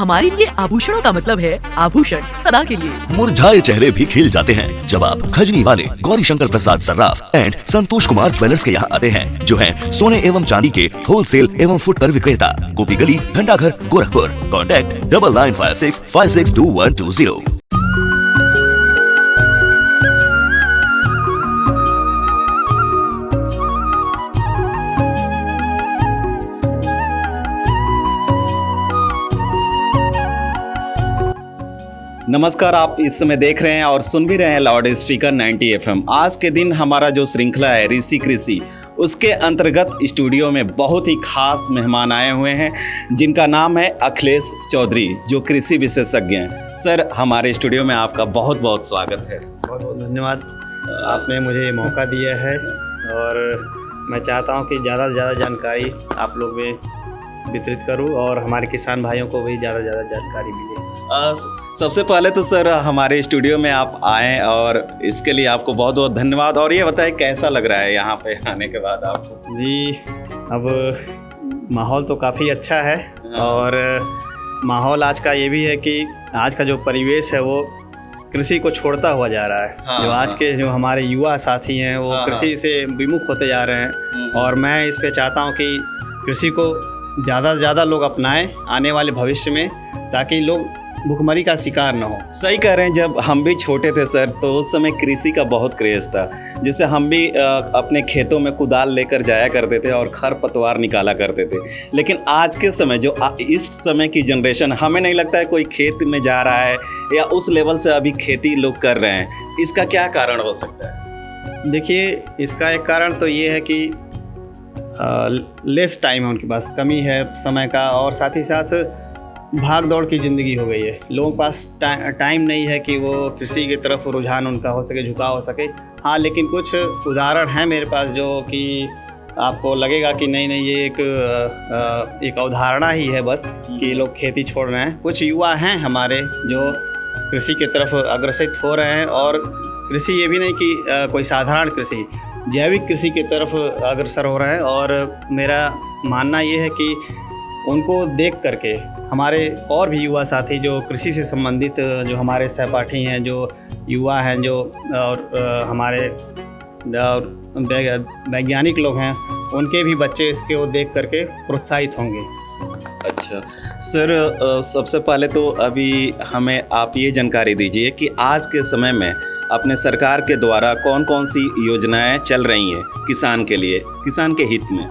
हमारे लिए आभूषणों का मतलब है आभूषण सदा के लिए। मुरझाए चेहरे भी खिल जाते हैं जब आप खजनी वाले गौरी शंकर प्रसाद सर्राफ एंड संतोष कुमार ज्वेलर्स के यहाँ आते हैं, जो हैं सोने एवं चांदी के होलसेल एवं फुटकर विक्रेता, गोपी गली, घंटाघर, गोरखपुर। कॉन्टैक्ट 9956562120। नमस्कार, आप इस समय देख रहे हैं और सुन भी रहे हैं लाउड स्पीकर 90 FM। आज के दिन हमारा जो श्रृंखला है ऋषि कृषि, उसके अंतर्गत स्टूडियो में बहुत ही खास मेहमान आए हुए हैं जिनका नाम है अखिलेश चौधरी, जो कृषि विशेषज्ञ हैं। सर, हमारे स्टूडियो में आपका बहुत बहुत स्वागत है। बहुत बहुत धन्यवाद, आपने मुझे ये मौका दिया है और मैं चाहता हूँ कि ज़्यादा से ज़्यादा जानकारी आप लोग में वितरित करूँ और हमारे किसान भाइयों को भी ज़्यादा से ज़्यादा जानकारी मिले। सबसे पहले तो सर, हमारे स्टूडियो में आप आएँ और इसके लिए आपको बहुत बहुत धन्यवाद। और ये बताएं कैसा लग रहा है यहाँ पे आने के बाद आपको? जी, अब माहौल तो काफ़ी अच्छा है और माहौल आज का ये भी है कि आज का जो परिवेश है वो कृषि को छोड़ता हुआ जा रहा है। जो आज के जो हमारे युवा साथी हैं वो कृषि से विमुख होते जा रहे हैं और मैं इस पे चाहता हूँ कि कृषि को ज़्यादा से ज़्यादा लोग अपनाएं आने वाले भविष्य में, ताकि लोग भुखमरी का शिकार न हो। सही कह रहे हैं। जब हम भी छोटे थे सर, तो उस समय कृषि का बहुत क्रेज़ था। जैसे हम भी अपने खेतों में कुदाल लेकर जाया करते थे और खरपतवार निकाला करते थे। लेकिन आज के समय जो इस समय की जनरेशन, हमें नहीं लगता है कोई खेत में जा रहा है या उस लेवल से अभी खेती लोग कर रहे हैं। इसका क्या कारण हो सकता है? देखिए, इसका एक कारण तो ये है कि लेस टाइम है उनके पास, कमी है समय का, और साथ ही साथ भाग दौड़ की ज़िंदगी हो गई है। लोगों के पास टाइम नहीं है कि वो कृषि की तरफ रुझान उनका हो सके, झुकाव हो सके। हाँ, लेकिन कुछ उदाहरण हैं मेरे पास जो कि आपको लगेगा कि नहीं ये एक अवधारणा ही है बस कि लोग खेती छोड़ रहे हैं। कुछ युवा हैं हमारे जो कृषि की तरफ अग्रसित हो रहे हैं, और कृषि ये भी नहीं कि कोई साधारण कृषि, जैविक कृषि की तरफ अग्रसर हो रहे हैं। और मेरा मानना ये है कि उनको देख करके हमारे और भी युवा साथी जो कृषि से संबंधित, जो हमारे सहपाठी हैं, जो युवा हैं, जो और हमारे वैज्ञानिक लोग हैं, उनके भी बच्चे इसके देख करके प्रोत्साहित होंगे। अच्छा सर, सबसे पहले तो अभी हमें आप ये जानकारी दीजिए कि आज के समय में अपने सरकार के द्वारा कौन कौन सी योजनाएं चल रही हैं किसान के लिए, किसान के हित में।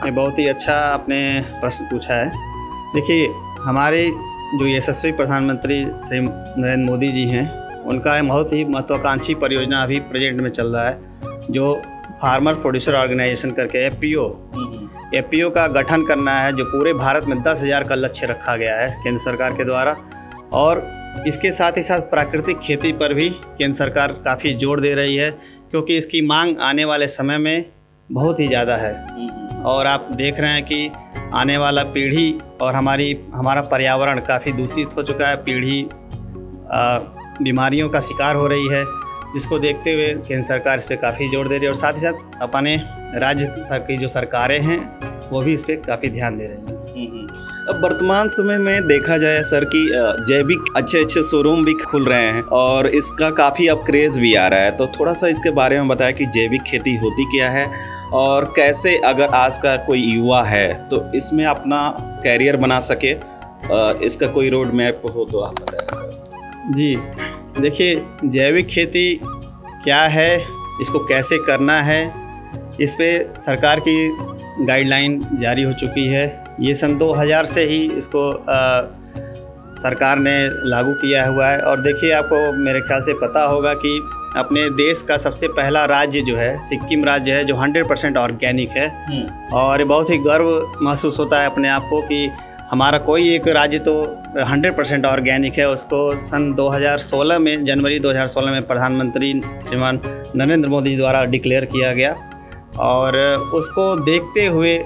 ये बहुत ही अच्छा आपने प्रश्न पूछा है। देखिए, हमारे जो यशस्वी प्रधानमंत्री श्री नरेंद्र मोदी जी हैं, उनका बहुत ही महत्वाकांक्षी परियोजना अभी प्रेजेंट में चल रहा है, जो फार्मर प्रोड्यूसर ऑर्गेनाइजेशन करके एपीओ का गठन करना है, जो पूरे भारत में 10,000 का लक्ष्य रखा गया है केंद्र सरकार के द्वारा। और इसके साथ ही साथ प्राकृतिक खेती पर भी केंद्र सरकार काफ़ी जोर दे रही है, क्योंकि इसकी मांग आने वाले समय में बहुत ही ज़्यादा है। और आप देख रहे हैं कि आने वाला पीढ़ी और हमारा पर्यावरण काफ़ी दूषित हो चुका है। पीढ़ी बीमारियों का शिकार हो रही है, जिसको देखते हुए केंद्र सरकार इस पर काफ़ी जोर दे रही है। और साथ ही साथ अपने राज्य की जो सरकारें हैं वो भी इस पर काफ़ी ध्यान दे रही हैं। अब वर्तमान समय में देखा जाए सर कि जैविक अच्छे शोरूम भी खुल रहे हैं और इसका काफ़ी अब क्रेज़ भी आ रहा है। तो थोड़ा सा इसके बारे में बताया कि जैविक खेती होती क्या है और कैसे अगर आज का कोई युवा है तो इसमें अपना कैरियर बना सके, इसका कोई रोड मैप हो तो आप बताएं सर। जी, देखिए, जैविक खेती क्या है, इसको कैसे करना है, इस पे सरकार की गाइडलाइन जारी हो चुकी है। ये सन 2000 से ही इसको सरकार ने लागू किया हुआ है। और देखिए, आपको मेरे ख्याल से पता होगा कि अपने देश का सबसे पहला राज्य जो है सिक्किम राज्य है, जो 100% ऑर्गेनिक है। और बहुत ही गर्व महसूस होता है अपने आप को कि हमारा कोई एक राज्य तो 100% ऑर्गेनिक है। उसको सन 2016 में, जनवरी 2016 में प्रधानमंत्री श्रीमान नरेंद्र मोदी द्वारा डिक्लेयर किया गया। और उसको देखते हुए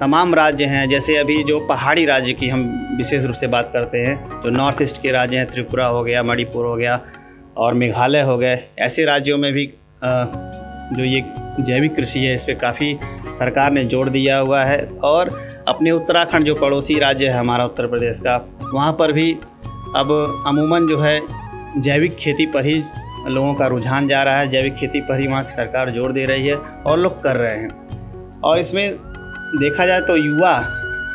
तमाम राज्य हैं, जैसे अभी जो पहाड़ी राज्य की हम विशेष रूप से बात करते हैं, जो नॉर्थ ईस्ट के राज्य हैं, त्रिपुरा हो गया, मणिपुर हो गया और मेघालय हो गए, ऐसे राज्यों में भी जो ये जैविक कृषि है इस पर काफ़ी सरकार ने जोर दिया हुआ है। और अपने उत्तराखंड जो पड़ोसी राज्य है हमारा उत्तर प्रदेश का, वहाँ पर भी अब अमूमन जो है जैविक खेती पर ही लोगों का रुझान जा रहा है, जैविक खेती पर ही वहाँ की सरकार जोर दे रही है और लोग कर रहे हैं। और इसमें देखा जाए तो युवा,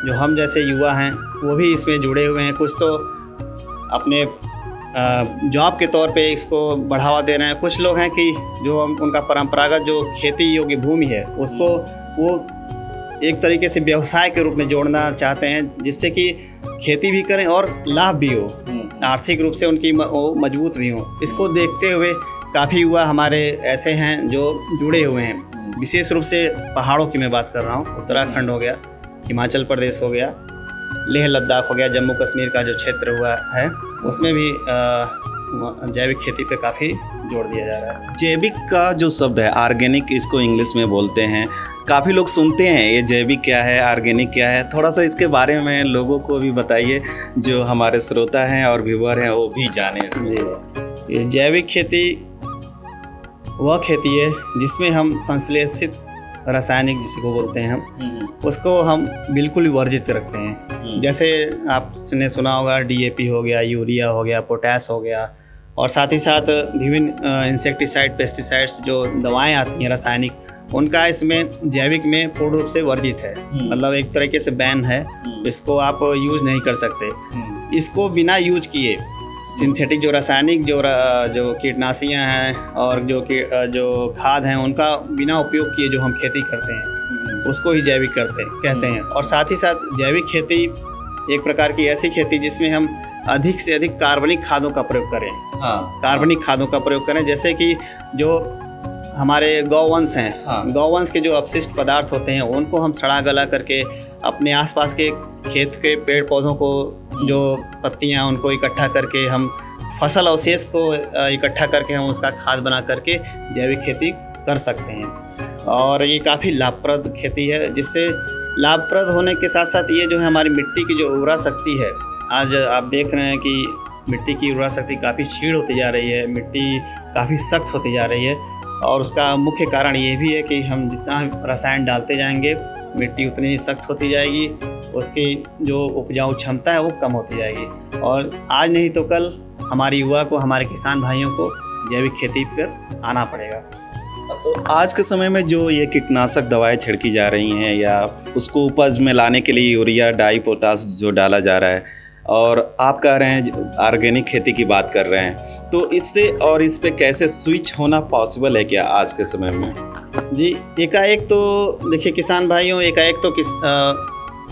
जो हम जैसे युवा हैं, वो भी इसमें जुड़े हुए हैं। कुछ तो अपने जॉब के तौर पे इसको बढ़ावा दे रहे हैं, कुछ लोग हैं कि जो उनका परंपरागत जो खेती योग्य भूमि है उसको वो एक तरीके से व्यवसाय के रूप में जोड़ना चाहते हैं, जिससे कि खेती भी करें और लाभ भी हो, आर्थिक रूप से उनकी मजबूत भी हो। इसको देखते हुए काफ़ी युवा हमारे ऐसे हैं जो जुड़े हुए हैं। विशेष रूप से पहाड़ों की मैं बात कर रहा हूँ, उत्तराखंड हो गया, हिमाचल प्रदेश हो गया, लेह लद्दाख हो गया, जम्मू कश्मीर का जो क्षेत्र हुआ है उसमें भी जैविक खेती पे काफ़ी जोर दिया जा रहा है। जैविक का जो शब्द है, ऑर्गेनिक इसको इंग्लिश में बोलते हैं, काफ़ी लोग सुनते हैं ये जैविक क्या है, ऑर्गेनिक क्या है, थोड़ा सा इसके बारे में लोगों को भी बताइए, जो हमारे श्रोता हैं और व्यूअर हैं वो भी जाने इसमें। ये जैविक खेती वह खेती है जिसमें हम संश्लेषित रासायनिक जिसको बोलते हैं हम, उसको हम बिल्कुल वर्जित रखते हैं। जैसे आपने सुना होगा DAP हो गया, यूरिया हो गया, पोटैश हो गया, और साथ ही साथ विभिन्न इंसेक्टिसाइड, पेस्टिसाइड्स जो दवाएं आती हैं रासायनिक, उनका इसमें जैविक में पूर्ण रूप से वर्जित है। मतलब एक तरीके से बैन है, इसको आप यूज़ नहीं कर सकते। इसको बिना यूज किए सिंथेटिक जो रासायनिक जो कीटनाशियाँ हैं और जो खाद हैं, उनका बिना उपयोग किए जो हम खेती करते हैं उसको ही जैविक कहते हैं। और साथ ही साथ जैविक खेती एक प्रकार की ऐसी खेती जिसमें हम अधिक से अधिक कार्बनिक खादों का प्रयोग करें। कार्बनिक खादों का प्रयोग करें, जैसे कि जो हमारे गौवंश हैं, गौवंश के जो अपशिष्ट पदार्थ होते हैं उनको हम सड़ा गला करके अपने आसपास के खेत के पेड़ पौधों को जो पत्तियां उनको इकट्ठा करके हम फसल अवशेष को इकट्ठा करके हम उसका खाद बना करके जैविक खेती कर सकते हैं। और ये काफ़ी लाभप्रद खेती है, जिससे लाभप्रद होने के साथ साथ ये जो है हमारी मिट्टी की जो उर्वरा शक्ति है, आज आप देख रहे हैं कि मिट्टी की उर्वरा शक्ति काफ़ी क्षीण होती जा रही है, मिट्टी काफ़ी सख्त होती जा रही है। और उसका मुख्य कारण ये भी है कि हम जितना रसायन डालते जाएंगे मिट्टी उतनी ही सख्त होती जाएगी, उसकी जो उपजाऊ क्षमता है वो कम होती जाएगी। और आज नहीं तो कल हमारी युवा को, हमारे किसान भाइयों को जैविक खेती पर आना पड़ेगा। तो आज के समय में जो ये कीटनाशक दवाएं छिड़की जा रही हैं या उसको उपज में लाने के लिए यूरिया, डाई, पोटाश जो डाला जा रहा है, और आप कह रहे हैं ऑर्गेनिक खेती की बात कर रहे हैं, तो इससे और इस पे कैसे स्विच होना पॉसिबल है क्या आज के समय में? जी, एकाएक तो देखिए किसान भाइयों, एकाएक तो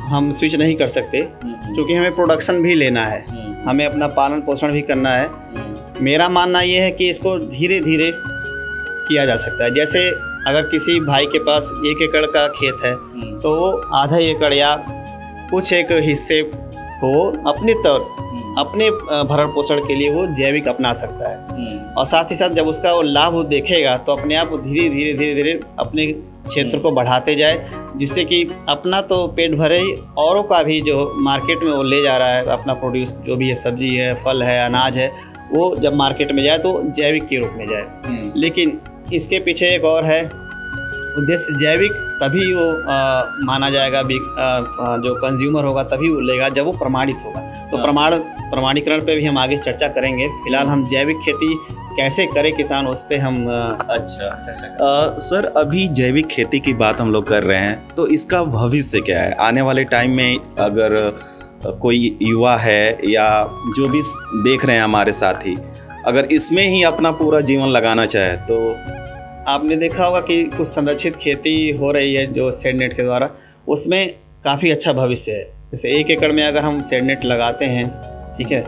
हम स्विच नहीं कर सकते, क्योंकि हमें प्रोडक्शन भी लेना है, हमें अपना पालन पोषण भी करना है। मेरा मानना ये है कि इसको धीरे धीरे किया जा सकता है। जैसे अगर किसी भाई के पास 1 एकड़ का खेत है तो वो आधा एकड़ या कुछ एक हिस्से को अपने भरण पोषण के लिए वो जैविक अपना सकता है। और साथ ही साथ जब उसका वो लाभ वो देखेगा तो अपने आप धीरे धीरे अपने क्षेत्र को बढ़ाते जाए, जिससे कि अपना तो पेट भरे ही औरों का भी जो मार्केट में वो ले जा रहा है अपना प्रोड्यूस, जो भी है सब्जी है, फल है, अनाज है, वो जब मार्केट में जाए तो जैविक के रूप में जाए। लेकिन इसके पीछे एक और है उद्देश्य, जैविक तभी वो माना जाएगा, जो कंज्यूमर होगा तभी वो लेगा जब वो प्रमाणित होगा। तो प्रमाणीकरण पे भी हम आगे चर्चा करेंगे। फिलहाल हम जैविक खेती कैसे करें किसान, उस पे हम सर अभी जैविक खेती की बात हम लोग कर रहे हैं, तो इसका भविष्य क्या है? आने वाले टाइम में अगर कोई युवा है या जो भी देख रहे हैं हमारे साथी, अगर इसमें ही अपना पूरा जीवन लगाना चाहे तो? आपने देखा होगा कि कुछ संरक्षित खेती हो रही है जो सेडनेट के द्वारा, उसमें काफ़ी अच्छा भविष्य है। जैसे 1 एकड़ में अगर हम सेडनेट लगाते हैं, ठीक है,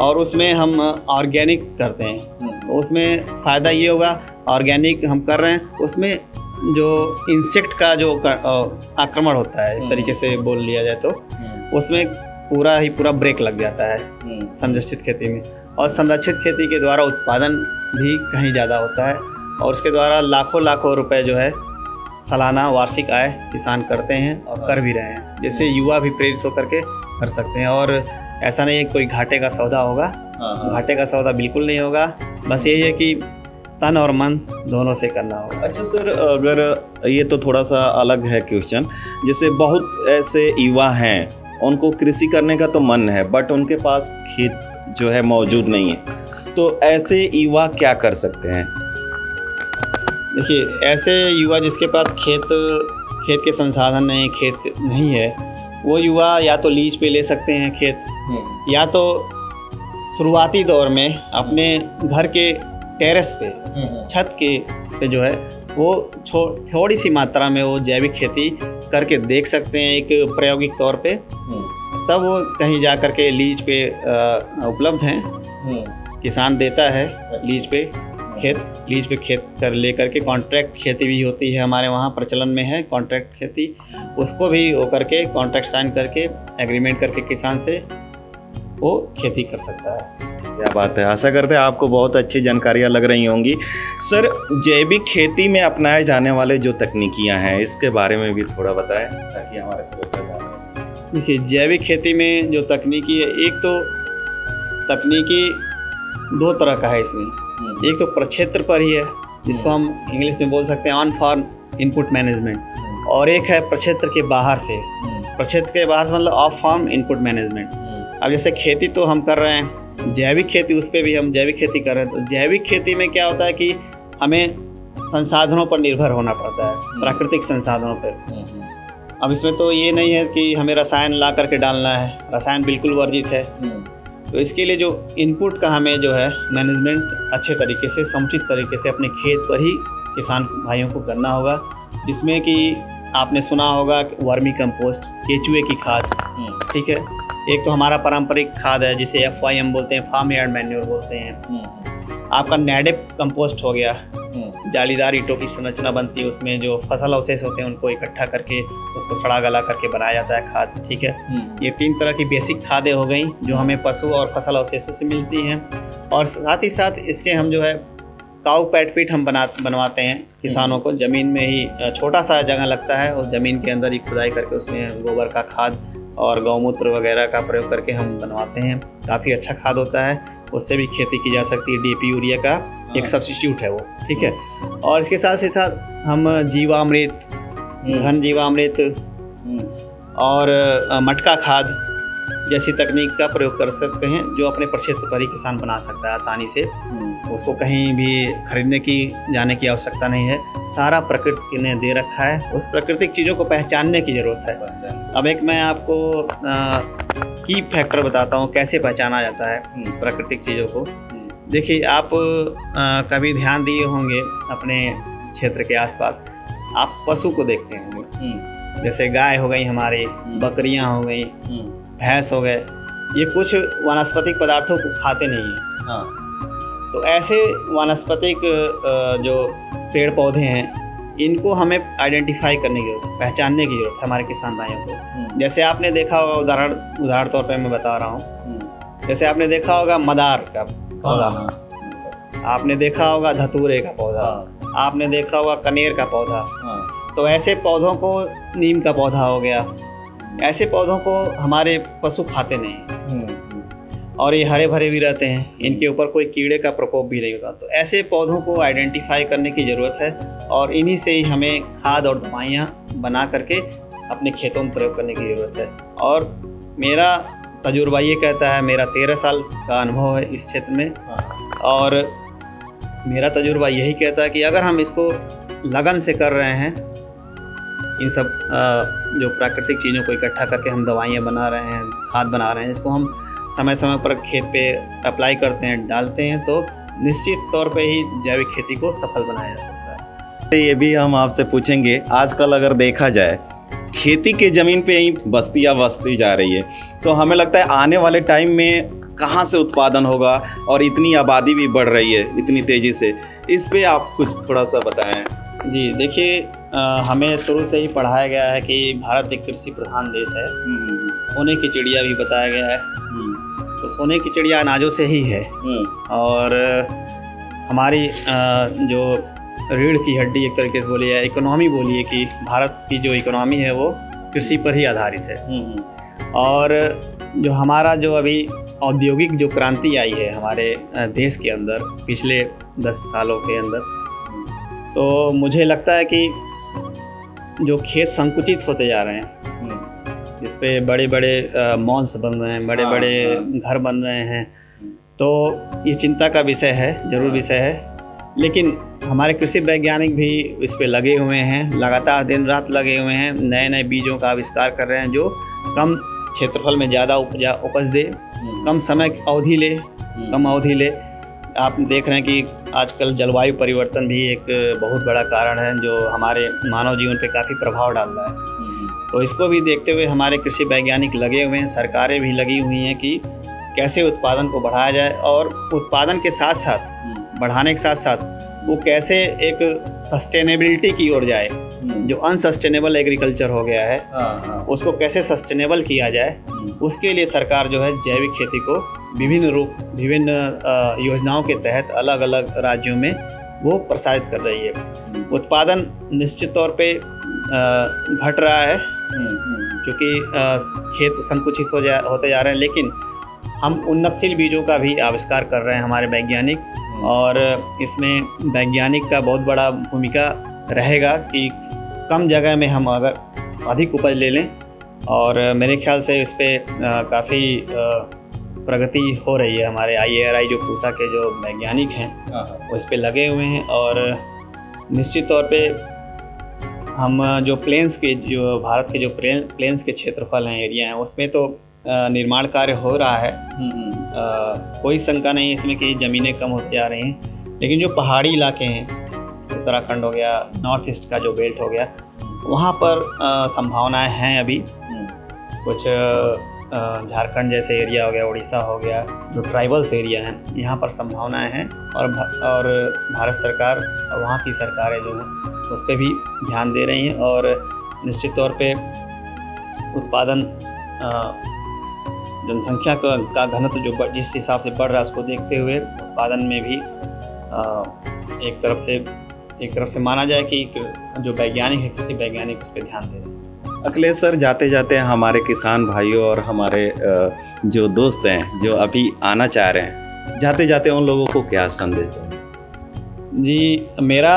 और उसमें हम ऑर्गेनिक करते हैं, तो उसमें फ़ायदा ये होगा, ऑर्गेनिक हम कर रहे हैं, उसमें जो इंसेक्ट का जो आक्रमण होता है, एक तरीके से बोल लिया जाए तो उसमें पूरा ब्रेक लग जाता है संरक्षित खेती में। और संरक्षित खेती के द्वारा उत्पादन भी कहीं ज़्यादा होता है, और उसके द्वारा लाखों रुपए जो है सालाना वार्षिक आय किसान करते हैं और कर भी रहे हैं, जैसे युवा भी प्रेरित होकर के कर सकते हैं। और ऐसा नहीं है कोई घाटे का सौदा होगा, घाटे का सौदा बिल्कुल नहीं होगा, बस यही है कि तन और मन दोनों से करना होगा। अच्छा सर, अगर ये तो थोड़ा सा अलग है क्वेश्चन, जैसे बहुत ऐसे युवा हैं उनको कृषि करने का तो मन है, बट उनके पास खेत जो है मौजूद नहीं है। तो ऐसे युवा क्या कर सकते हैं? देखिए, ऐसे युवा जिसके पास खेत के संसाधन नहीं, खेत नहीं है, वो युवा या तो लीज पे ले सकते हैं खेत, या तो शुरुआती दौर में अपने घर के टेरेस पे, छत पे जो है वो थोड़ी सी मात्रा में वो जैविक खेती करके देख सकते हैं, एक प्रायोगिक तौर पे। तब वो कहीं जा कर के लीज पे उपलब्ध हैं, किसान देता है लीज पे खेत कर लेकर के। कॉन्ट्रैक्ट खेती भी होती है हमारे वहाँ, प्रचलन में है कॉन्ट्रैक्ट खेती, उसको भी वो करके कॉन्ट्रैक्ट साइन करके एग्रीमेंट करके किसान से वो खेती कर सकता है। क्या बात है, आशा करते हैं आपको बहुत अच्छी जानकारियाँ लग रही होंगी। सर, जैविक खेती में अपनाए जाने वाले जो तकनीकियाँ हैं, इसके बारे में भी थोड़ा बताएं ताकि हमारे श्रोता जान सकें। देखिए, जैविक खेती में जो तकनीकी है, एक तो तकनीकी दो तरह का है इसमें। एक तो प्रक्षेत्र पर ही है, जिसको हम इंग्लिश में बोल सकते हैं ऑन फार्म इनपुट मैनेजमेंट, और एक है प्रक्षेत्र के बाहर से। प्रक्षेत्र के बाहर से मतलब ऑफ फार्म इनपुट मैनेजमेंट। अब जैसे खेती तो हम कर रहे हैं, जैविक खेती, उस पर भी हम जैविक खेती कर रहे हैं। तो जैविक खेती में क्या होता है कि हमें संसाधनों पर निर्भर होना पड़ता है, प्राकृतिक संसाधनों पर। अब इसमें तो ये नहीं है कि हमें रसायन ला करके डालना है, रसायन बिल्कुल वर्जित है। तो इसके लिए जो इनपुट का हमें जो है मैनेजमेंट अच्छे तरीके से, समुचित तरीके से अपने खेत पर ही किसान भाइयों को करना होगा, जिसमें कि आपने सुना होगा वर्मी कंपोस्ट, केचुए की खाद, ठीक है। एक तो हमारा पारंपरिक खाद है जिसे FYM बोलते हैं, फार्म यार्ड मैन्योर बोलते हैं। आपका नैडेप कंपोस्ट हो गया, जालीदार ईंटों की संरचना बनती है, उसमें जो फसल अवशेष होते हैं उनको इकट्ठा करके उसको सड़ा गला करके बनाया जाता है खाद, ठीक है। ये 3 तरह की बेसिक खादें हो गई जो हमें पशु और फसल अवशेषों से मिलती हैं। और साथ ही साथ इसके हम जो है काऊ पैट पीट हम बनवाते हैं किसानों को। ज़मीन में ही छोटा सा जगह लगता है, उस ज़मीन के अंदर ही खुदाई करके उसमें गोबर का खाद और गौमूत्र वगैरह का प्रयोग करके हम बनवाते हैं। काफ़ी अच्छा खाद होता है, उससे भी खेती की जा सकती है। DAP यूरिया का एक सब्स्टिट्यूट है वो, ठीक है। और इसके साथ साथ हम जीवामृत, घन जीवामृत और मटका खाद जैसी तकनीक का प्रयोग कर सकते हैं, जो अपने प्रक्षेत्र पर ही किसान बना सकता है आसानी से। उसको कहीं भी खरीदने की जाने की आवश्यकता नहीं है, सारा प्रकृति ने दे रखा है। उस प्राकृतिक चीज़ों को पहचानने की ज़रूरत है। अब एक मैं आपको की फैक्टर बताता हूँ कैसे पहचाना जाता है प्राकृतिक चीज़ों को। देखिए, आप कभी ध्यान दिए होंगे अपने क्षेत्र के आसपास, आप पशु को देखते होंगे, जैसे गाय हो गई हमारी, बकरियाँ हो गई, भैंस हो गए, ये कुछ वनस्पतिक पदार्थों को खाते नहीं हैं। तो ऐसे वनस्पतिक जो पेड़ पौधे हैं, इनको हमें आइडेंटिफाई करने की जरूरत है, पहचानने की जरूरत है हमारे किसान भाइयों को। जैसे आपने देखा होगा, उदाहरण तौर पे मैं बता रहा हूँ, जैसे आपने देखा होगा मदार का पौधा, आपने देखा होगा धतूरे का पौधा, आपने देखा होगा कनेर का पौधा। तो ऐसे पौधों को, नीम का पौधा हो गया, ऐसे पौधों को हमारे पशु खाते नहीं, और ये हरे भरे भी रहते हैं, इनके ऊपर कोई कीड़े का प्रकोप भी नहीं होता। तो ऐसे पौधों को आइडेंटिफाई करने की ज़रूरत है, और इन्हीं से ही हमें खाद और दवाइयाँ बना करके अपने खेतों में प्रयोग करने की ज़रूरत है। और मेरा तजुर्बा ये कहता है, मेरा 13 साल का अनुभव है इस क्षेत्र में, और मेरा तजुर्बा यही कहता है कि अगर हम इसको लगन से कर रहे हैं, इन सब जो प्राकृतिक चीज़ों को इकट्ठा करके हम दवाइयाँ बना रहे हैं, खाद बना रहे हैं, इसको हम समय समय पर खेत पे अप्लाई करते हैं, डालते हैं, तो निश्चित तौर पे ही जैविक खेती को सफल बनाया जा सकता है। ये भी हम आपसे पूछेंगे, आजकल अगर देखा जाए खेती के ज़मीन पे ही बस्तियाँ बसती जा रही है, तो हमें लगता है आने वाले टाइम में कहाँ से उत्पादन होगा, और इतनी आबादी भी बढ़ रही है इतनी तेज़ी से, इस पे आप कुछ थोड़ा सा बताएं। जी, देखिए, हमें शुरू से ही पढ़ाया गया है कि भारत एक कृषि प्रधान देश है। सोने की चिड़िया भी बताया गया है, तो सोने की चिड़िया अनाजों से ही है। और हमारी जो रीढ़ की हड्डी एक तरीके से बोलिए, इकोनॉमी बोलिए, कि भारत की जो इकोनॉमी है वो कृषि पर ही आधारित है। और जो हमारा जो अभी औद्योगिक जो क्रांति आई है हमारे देश के अंदर पिछले 10 सालों के अंदर, तो मुझे लगता है कि जो खेत संकुचित होते जा रहे हैं, जिस पे बड़े बड़े मॉल्स बन रहे हैं, बड़े बड़े घर बन रहे हैं। तो ये चिंता का विषय है, ज़रूर विषय है। लेकिन हमारे कृषि वैज्ञानिक भी इस पे लगे हुए हैं, लगातार दिन रात लगे हुए हैं, नए नए बीजों का आविष्कार कर रहे हैं जो कम क्षेत्रफल में ज़्यादा उपज दे, कम समय की अवधि ले, कम अवधि ले। आप देख रहे हैं कि आजकल जलवायु परिवर्तन भी एक बहुत बड़ा कारण है जो हमारे मानव जीवन पे काफ़ी प्रभाव डाल रहा है। तो इसको भी देखते हुए हमारे कृषि वैज्ञानिक लगे हुए हैं, सरकारें भी लगी हुई हैं कि कैसे उत्पादन को बढ़ाया जाए, और उत्पादन के साथ साथ, बढ़ाने के साथ साथ वो कैसे एक सस्टेनेबिलिटी की ओर जाए। जो अनसस्टेनेबल एग्रीकल्चर हो गया है उसको कैसे सस्टेनेबल किया जाए, उसके लिए सरकार जो है जैविक खेती को विभिन्न योजनाओं के तहत अलग अलग राज्यों में वो प्रसारित कर रही है। उत्पादन निश्चित तौर पे घट रहा है क्योंकि खेत संकुचित होते जा रहे हैं, लेकिन हम उन्नतशील बीजों का भी आविष्कार कर रहे हैं हमारे वैज्ञानिक, और इसमें वैज्ञानिक का बहुत बड़ा भूमिका रहेगा कि कम जगह में हम अगर अधिक उपज ले लें। और मेरे ख्याल से इस पर काफ़ी प्रगति हो रही है। हमारे IARI जो पूसा के जो वैज्ञानिक हैं वो इस पे लगे हुए हैं, और निश्चित तौर पे हम जो प्लेन्स के, जो भारत के जो प्लेन्स के क्षेत्रफल हैं, एरिया हैं, उसमें तो निर्माण कार्य हो रहा है। कोई शंका नहीं है इसमें कि ज़मीनें कम होती जा रही हैं, लेकिन जो पहाड़ी इलाके हैं, उत्तराखंड हो गया, नॉर्थ ईस्ट का जो बेल्ट हो गया, वहाँ पर संभावनाएं हैं अभी। कुछ झारखंड जैसे एरिया हो गया, उड़ीसा हो गया, जो ट्राइबल्स एरिया हैं, यहाँ पर संभावनाएं हैं, और भारत सरकार और वहाँ की सरकारें जो हैं उस पर भी ध्यान दे रही हैं। और निश्चित तौर पे उत्पादन, जनसंख्या का घनत्व जो जिस हिसाब से बढ़ रहा है उसको देखते हुए उत्पादन में भी एक तरफ से माना जाए कि जो वैज्ञानिक है, कृषि वैज्ञानिक उस पर ध्यान दे रहे हैं। अखिलेश सर, जाते जाते हमारे किसान भाइयों और हमारे जो दोस्त हैं जो अभी आना चाह रहे हैं, जाते जाते उन लोगों को क्या संदेश दें? जी, मेरा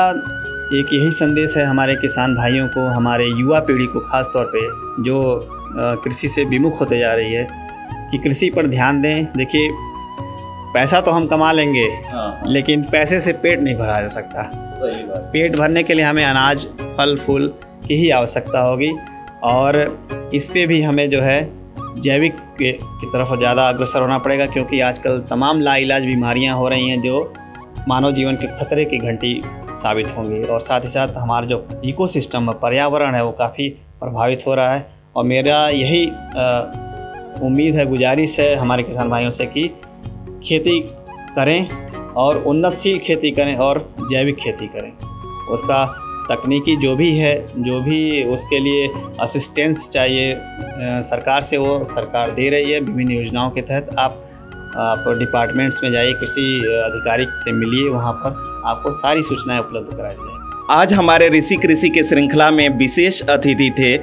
एक यही संदेश है हमारे किसान भाइयों को, हमारे युवा पीढ़ी को, ख़ास तौर पे जो कृषि से विमुख होते जा रही है, कि कृषि पर ध्यान दें। देखिए, पैसा तो हम कमा लेंगे, लेकिन पैसे से पेट नहीं भरा जा सकता। सही बात। पेट भरने के लिए हमें अनाज, फल फूल की ही आवश्यकता होगी, और इस पे भी हमें जो है जैविक की तरफ ज़्यादा अग्रसर होना पड़ेगा, क्योंकि आजकल तमाम लाइलाज बीमारियां हो रही हैं जो मानव जीवन के खतरे की घंटी साबित होंगी। और साथ ही साथ हमारा जो इकोसिस्टम है, पर्यावरण है, वो काफ़ी प्रभावित हो रहा है। और मेरा यही उम्मीद है, गुजारिश है हमारे किसान भाइयों से कि खेती करें, और उन्नतशील खेती करें, और जैविक खेती करें। उसका तकनीकी जो भी है, जो भी उसके लिए असिस्टेंस चाहिए सरकार से, वो सरकार दे रही है विभिन्न योजनाओं के तहत। आप डिपार्टमेंट्स में जाइए, कृषि अधिकारी से मिलिए, वहाँ पर आपको सारी सूचनाएं उपलब्ध कराई जाएंगी। आज हमारे ऋषि कृषि के श्रृंखला में विशेष अतिथि थे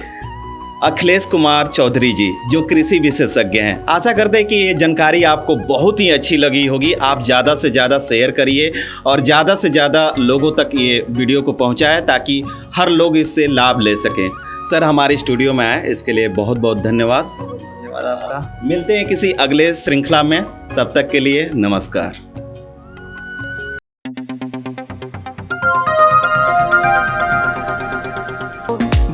अखिलेश कुमार चौधरी जी, जो कृषि विशेषज्ञ हैं। आशा करते हैं कि ये जानकारी आपको बहुत ही अच्छी लगी होगी। आप ज़्यादा से ज़्यादा शेयर करिए और ज़्यादा से ज़्यादा लोगों तक ये वीडियो को पहुंचाएं, ताकि हर लोग इससे लाभ ले सकें। सर, हमारे स्टूडियो में आए, इसके लिए बहुत बहुत धन्यवाद। धन्यवाद आपका। मिलते हैं किसी अगले श्रृंखला में, तब तक के लिए नमस्कार।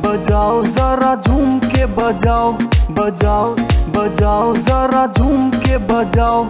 बजाओ जरा झूम के बजाओ, बजाओ बजाओ जरा झूम के बजाओ।